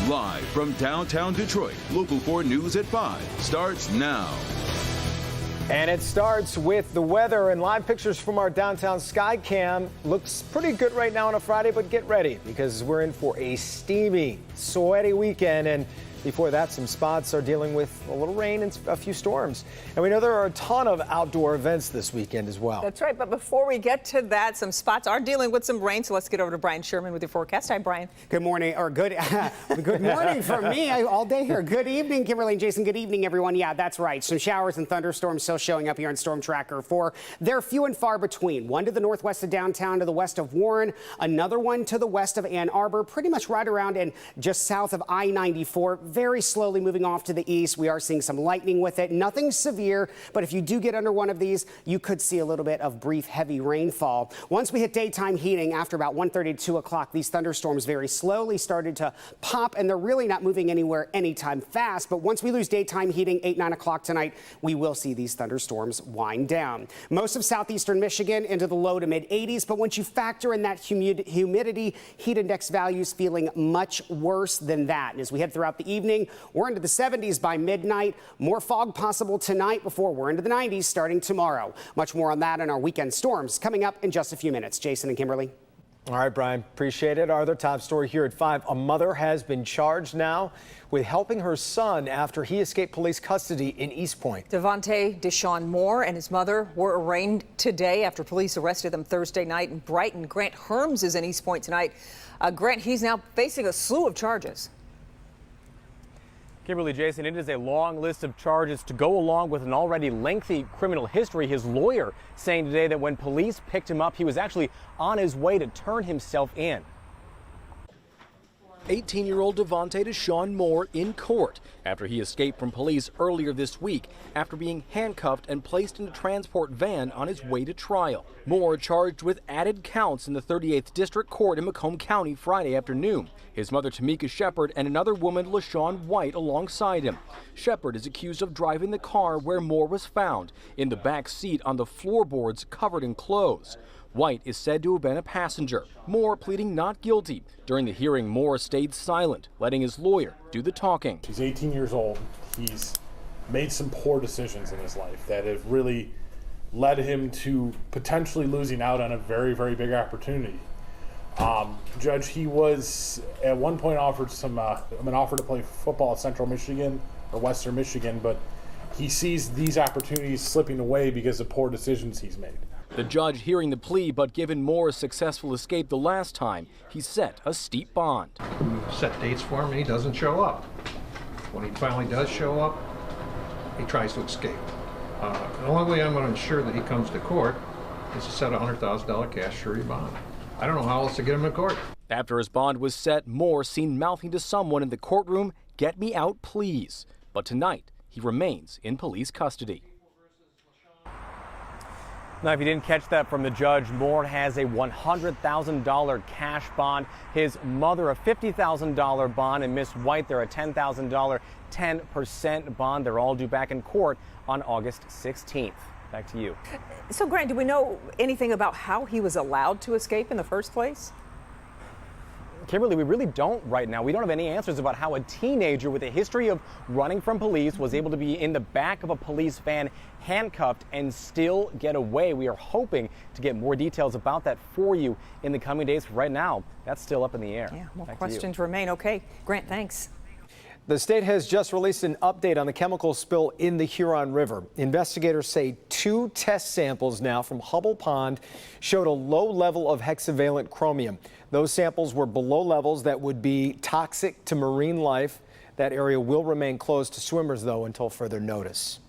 Live from downtown Detroit, Local 4 News at 5 starts now. And it starts with the weather and live pictures from our downtown sky cam. Looks pretty good right now on a Friday, but get ready because we're in for a steamy, sweaty weekend. And before that, some spots are dealing with a little rain and a few storms. And we know there are a ton of outdoor events this weekend as well. That's right. But before we get to that, some spots are dealing with some rain. So let's get over to Brian Sherman with your forecast. Hi, Brian. Good morning, or good morning for me all day here. Good evening, Kimberly and Jason. Good evening, everyone. Yeah, that's right. Some showers and thunderstorms still showing up here on Storm Tracker 4. They're few and far between. One to the northwest of downtown, to the west of Warren. Another one to the west of Ann Arbor, pretty much right around and just south of I-94. Very slowly moving off to the east. We are seeing some lightning with it. Nothing severe, but if you do get under one of these, you could see a little bit of brief heavy rainfall. Once we hit daytime heating after about 1:30 to 2 o'clock, these thunderstorms very slowly started to pop, and they're really not moving anywhere anytime fast. But once we lose daytime heating, 8, 9 o'clock tonight, we will see these thunderstorms wind down. Most of southeastern Michigan into the low to mid 80s, but once you factor in that humidity, heat index values feeling much worse than that. And as we head throughout the evening, we're into the 70s by midnight. More fog possible tonight before we're into the 90s starting tomorrow. Much more on that in our weekend storms coming up in just a few minutes. Jason and Kimberly. All right, Brian, appreciate it. Our other top story here at 5. A mother has been charged now with helping her son after he escaped police custody in East Point. Devontae Deshaun Moore and his mother were arraigned today after police arrested them Thursday night in Brighton. Grant Herms is in East Point tonight. Grant, he's now facing a slew of charges. Kimberly, Jason, it is a long list of charges to go along with an already lengthy criminal history. His lawyer saying today that when police picked him up, he was actually on his way to turn himself in. 18-year-old Devontae Deshaun Moore in court after he escaped from police earlier this week after being handcuffed and placed in a transport van on his way to trial. Moore charged with added counts in the 38th District Court in Macomb County Friday afternoon. His mother Tamika Shepard and another woman, LaShawn White, alongside him. Shepard is accused of driving the car where Moore was found, in the back seat on the floorboards covered in clothes. White is said to have been a passenger. Moore pleading not guilty. During the hearing, Moore stayed silent, letting his lawyer do the talking. He's 18 years old. He's made some poor decisions in his life that have really led him to potentially losing out on a very, very big opportunity. Judge, he was at one point offered an offer to play football at Central Michigan or Western Michigan, but he sees these opportunities slipping away because of poor decisions he's made. The judge hearing the plea, but given Moore a successful escape the last time, he set a steep bond. We set dates for him and he doesn't show up. When he finally does show up, he tries to escape. The only way I'm going to ensure that he comes to court is to set a $100,000 cash surety bond. I don't know how else to get him to court. After his bond was set, Moore seen mouthing to someone in the courtroom, "Get me out, please." But tonight, he remains in police custody. Now, if you didn't catch that from the judge, Moore has a $100,000 cash bond. His mother a $50,000 bond, and Miss White, they're a $10,000 10% bond. They're all due back in court on August 16th. Back to you. So, Grant, do we know anything about how he was allowed to escape in the first place? Kimberly, we really don't right now. We don't have any answers about how a teenager with a history of running from police was able to be in the back of a police van, handcuffed, and still get away. We are hoping to get more details about that for you in the coming days. Right now, that's still up in the air. Yeah, more questions remain. Okay, Grant, thanks. The state has just released an update on the chemical spill in the Huron River. Investigators say 2 test samples now from Hubble Pond showed a low level of hexavalent chromium. Those samples were below levels that would be toxic to marine life. That area will remain closed to swimmers, though, until further notice.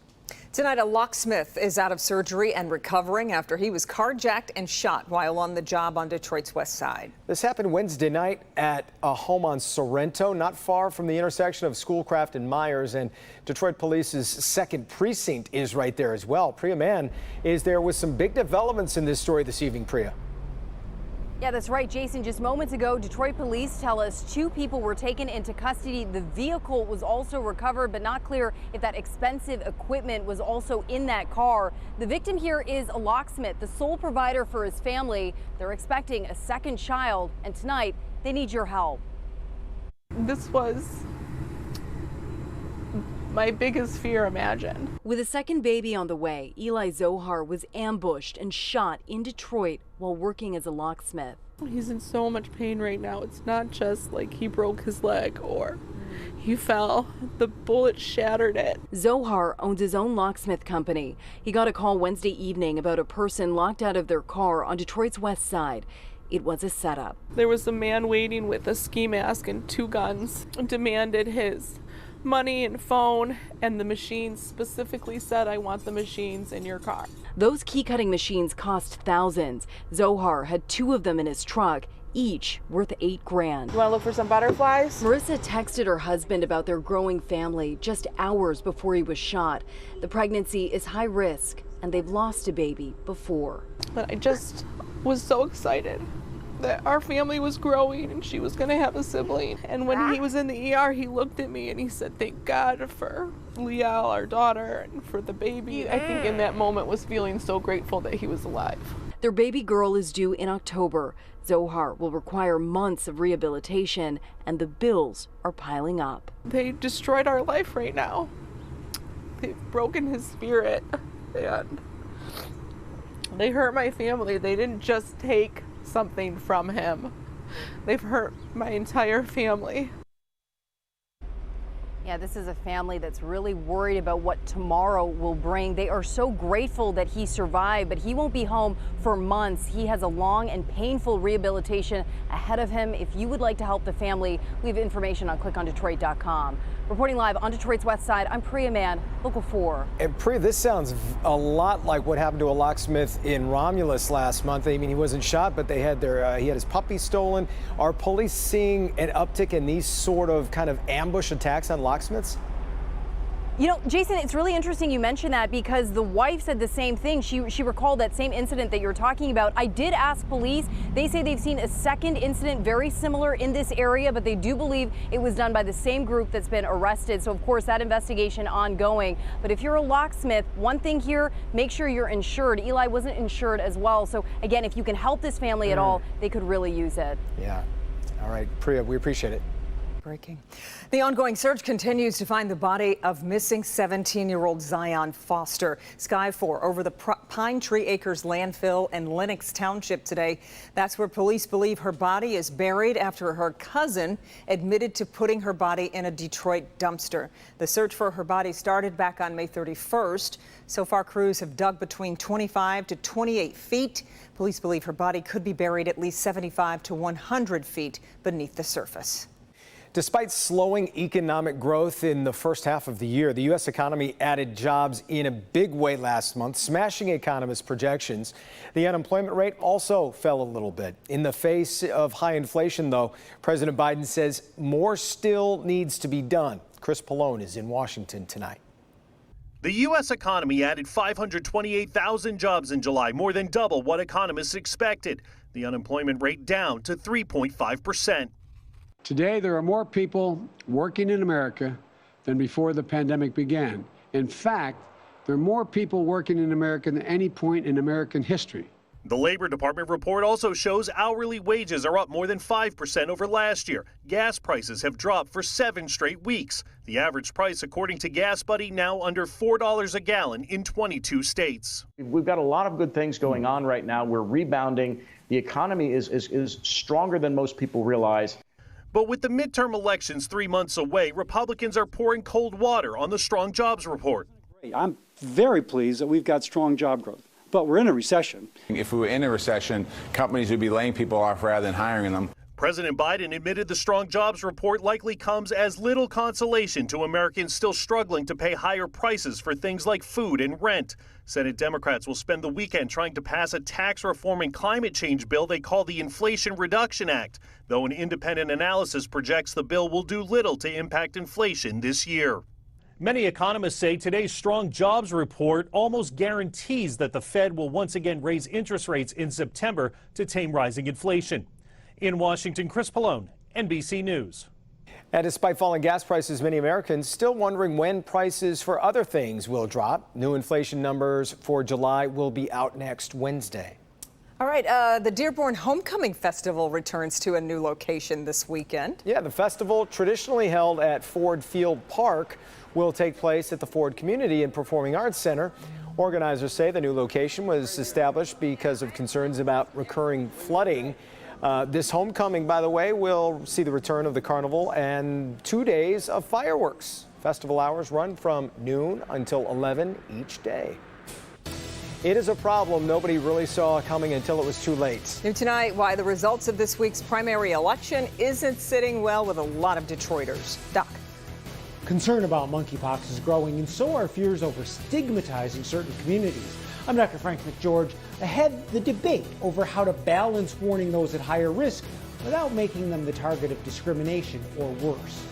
Tonight, a locksmith is out of surgery and recovering after he was carjacked and shot while on the job on Detroit's west side. This happened Wednesday night at a home on Sorrento, not far from the intersection of Schoolcraft and Myers, and Detroit Police's 2nd Precinct is right there as well. Priya Mann is there with some big developments in this story this evening. Priya. Yeah, that's right, Jason. Just moments ago, Detroit police tell us 2 people were taken into custody. The vehicle was also recovered, but not clear if that expensive equipment was also in that car. The victim here is a locksmith, the sole provider for his family. They're expecting a 2nd child, and tonight they need your help. This was my biggest fear imagined. With a second baby on the way, Eli Zohar was ambushed and shot in Detroit while working as a locksmith. He's in so much pain right now. It's not just like he broke his leg or he fell. The bullet shattered it. Zohar owns his own locksmith company. He got a call Wednesday evening about a person locked out of their car on Detroit's west side. It was a setup. There was a man waiting with a ski mask and 2 guns, demanded his money and phone, and the machines specifically said, "I want the machines in your car." Those key-cutting machines cost thousands. Zohar had 2 of them in his truck, each worth $8 grand. You want to look for some butterflies? Marissa texted her husband about their growing family just hours before he was shot. The pregnancy is high risk, and they've lost a baby before. But I just was so excited that our family was growing and she was going to have a sibling. And when he was in the ER, he looked at me and he said, "Thank God for Liel, our daughter, and for the baby." I think in that moment was feeling so grateful that he was alive. Their baby girl is due in October. Zohar will require months of rehabilitation, and the bills are piling up. They destroyed our life right now. They've broken his spirit and they hurt my family. They didn't just take something from him. They've hurt my entire family. Yeah, this is a family that's really worried about what tomorrow will bring. They are so grateful that he survived, but he won't be home for months. He has a long and painful rehabilitation ahead of him. If you would like to help the family, we have information on clickondetroit.com. Reporting live on Detroit's west side, I'm Priya Mann, Local 4. And Priya, this sounds a lot like what happened to a locksmith in Romulus last month. I mean, he wasn't shot, but they had he had his puppy stolen. Are police seeing an uptick in these sort of kind of ambush attacks on locksmiths? You know, Jason, it's really interesting you mentioned that because the wife said the same thing. She recalled that same incident that you were talking about. I did ask police. They say they've seen a second incident very similar in this area, but they do believe it was done by the same group that's been arrested. So, of course, that investigation ongoing. But if you're a locksmith, one thing here, make sure you're insured. Eli wasn't insured as well. So, again, if you can help this family at all, they could really use it. Yeah. All right, Priya, we appreciate it. Breaking. The ongoing search continues to find the body of missing 17-year-old Zion Foster. Sky 4 over the Pine Tree Acres landfill in Lenox Township today. That's where police believe her body is buried after her cousin admitted to putting her body in a Detroit dumpster. The search for her body started back on May 31st. So far, crews have dug between 25 to 28 feet. Police believe her body could be buried at least 75 to 100 feet beneath the surface. Despite slowing economic growth in the first half of the year, the U.S. economy added jobs in a big way last month, smashing economists' projections. The unemployment rate also fell a little bit. In the face of high inflation, though, President Biden says more still needs to be done. Chris Pallone is in Washington tonight. The U.S. economy added 528,000 jobs in July, more than double what economists expected. The unemployment rate down to 3.5%. Today, there are more people working in America than before the pandemic began. In fact, there are more people working in America than any point in American history. The Labor Department report also shows hourly wages are up more than 5% over last year. Gas prices have dropped for 7 straight weeks. The average price, according to Gas Buddy, now under $4 a gallon in 22 states. We've got a lot of good things going on right now. We're rebounding. The economy is stronger than most people realize. But with the midterm elections 3 months away, Republicans are pouring cold water on the strong jobs report. I'm very pleased that we've got strong job growth, but we're in a recession. If we were in a recession, companies would be laying people off rather than hiring them. President Biden admitted the strong jobs report likely comes as little consolation to Americans still struggling to pay higher prices for things like food and rent. Senate Democrats will spend the weekend trying to pass a tax reform and climate change bill they call the Inflation Reduction Act, though an independent analysis projects the bill will do little to impact inflation this year. Many economists say today's strong jobs report almost guarantees that the Fed will once again raise interest rates in September to tame rising inflation. In Washington, Chris Pallone, NBC News. And despite falling gas prices, many Americans still wondering when prices for other things will drop. New inflation numbers for July will be out next Wednesday. All right, the Dearborn Homecoming Festival returns to a new location this weekend. Yeah, the festival, traditionally held at Ford Field Park, will take place at the Ford Community and Performing Arts Center. Organizers say the new location was established because of concerns about recurring flooding. This homecoming, by the way, will see the return of the carnival and 2 days of fireworks. Festival hours run from noon until 11 each day. It is a problem nobody really saw coming until it was too late. New tonight, why the results of this week's primary election isn't sitting well with a lot of Detroiters. Doc. Concern about monkeypox is growing, and so are fears over stigmatizing certain communities. I'm Dr. Frank McGeorge. Ahead, the debate over how to balance warning those at higher risk without making them the target of discrimination or worse.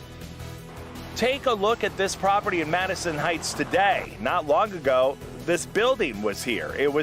Take a look at this property in Madison Heights today. Not long ago, this building was here. It was